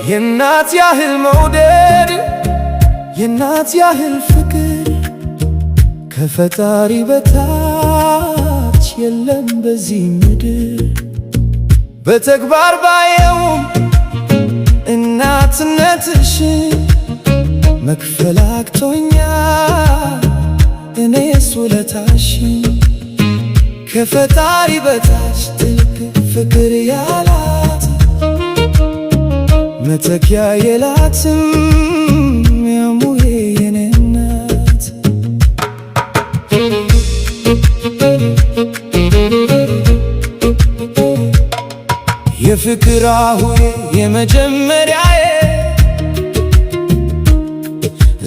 የናት ያህል መውደድ የናት ያህል ፍቅር ከፈጣሪ በታች የለም በዚህ ምድር። በተግባር ባየውም እናትነትሽን መክፈል አቅቶኛል እኔስ ውለታሽን። ከፈጣሪ በታች ጥልቅ ፍቅር ያላት መተኪያ የላትም ያሙዬ የኔ እናት። የፍቅር አሁዬ የመጀመሪያዬ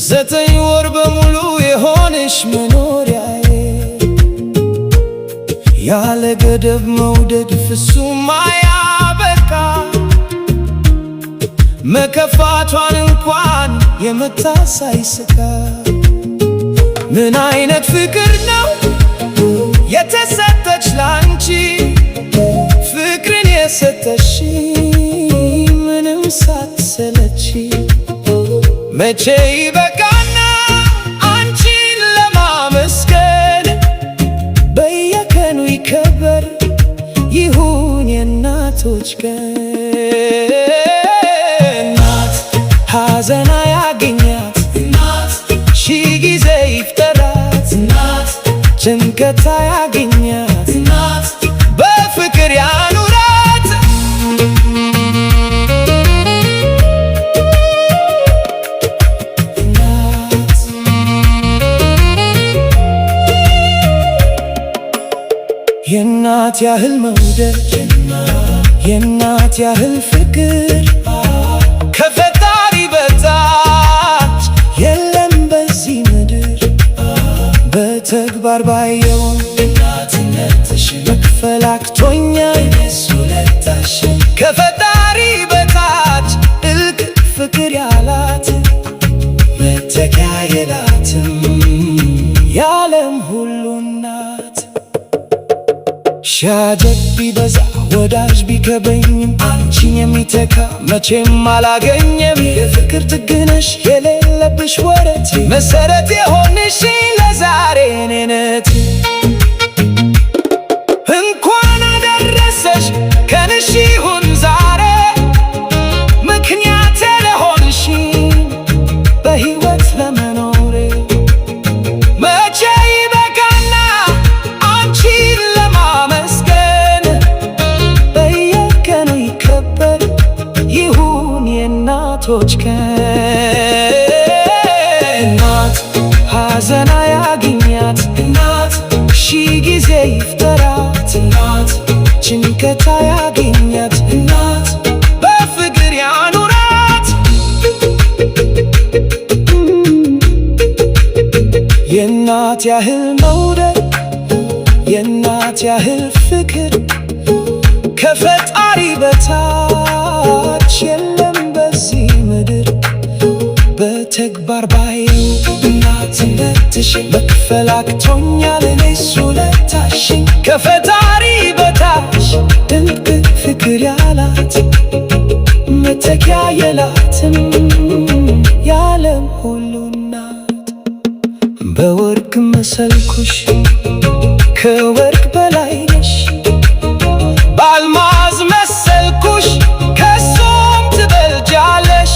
9 ወር በሙሉ የሆንሽ መኖሪያዬ ያለ ገደብ መውደድ ፍጹም አያበቃ መከፋቷን እንኳን የምታሳይ ስቃ። ምን አይነት ፍቅር ነው የተሰጠች ላንቺ ፍቅርን የሰጠሽ ምንም ሳትሰለች። መቼ ይበቃና አንቺን ለማመስገን በየቀኑ ይከበር ይሁን የእናቶች ቀን። እናት ሐዘን ያገኛት እናት ሺህ ጊዜ ይፍጠራት እናት ጭንቀት ያገኛት እናት በፍቅር ያኑራት። እናት የናት ያህል መውደድ የናት ያህል ፍቅር ከፈጣሪ በታች የለም በዚህ ምድር። በተግባር ባየውን እናትነትሽን መክፈል አቅቶኛል እኔስ ውለታሽን። ከፈጣሪ በታች ጥልቅ ፍቅር ያላት መተኪያ የላትም የዓለም ሁሉ እናት። ሻጀት ቢበዛ ወዳጅ ቢከበኝም አንቺን የሚተካ መቼም አላገኘም። የፍቅር ጥግነሽ የሌለብሽ ወረት መሰረት የሆንሽ ለዛሬ እኔነት። እንኳን አደረሰሽ ቀንሽ ይሁን ዛሬ ምክንያት ለሆንሽ በሕይወት ለመኖሬ። መቼ ይበቃና አንቺን ለማመስገን በየቀኑ ይከበር ይሁን የእናቶች ቀን። እናት ሐዘን ያገኛት እናት ሺህ ጊዜ ይፍጠራት እናት ጭንቀት ያገኛት እናት በፍቅር ያኑራት። የናት ያህል መውደድ የናት ያህል ፍቅር ከፈጣሪ በታች የለም በዚህ ምድር። በተግባር ባየው እናትነትሽን መክፈል አቅቶኛል እኔስ ውለታሽን። ከፈጣሪ በታች ድንቅ ፍቅር ያላት መተኪያ የላትም የዓለም ሁሉ እናት። በወርቅ መሰልኩሽ ከወርቅ በላይ ነሽ በአልማዝ መሰልኩሽ ከሱም ትበልጃለሽ።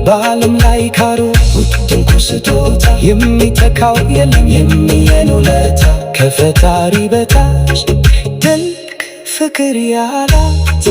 በዓለም ላይ ካሩት ድንቁ ስጦታ የሚተካው የለም የሚየን ውለታ። ከፈጣሪ በታች ድንቅ ፍቅር ያላት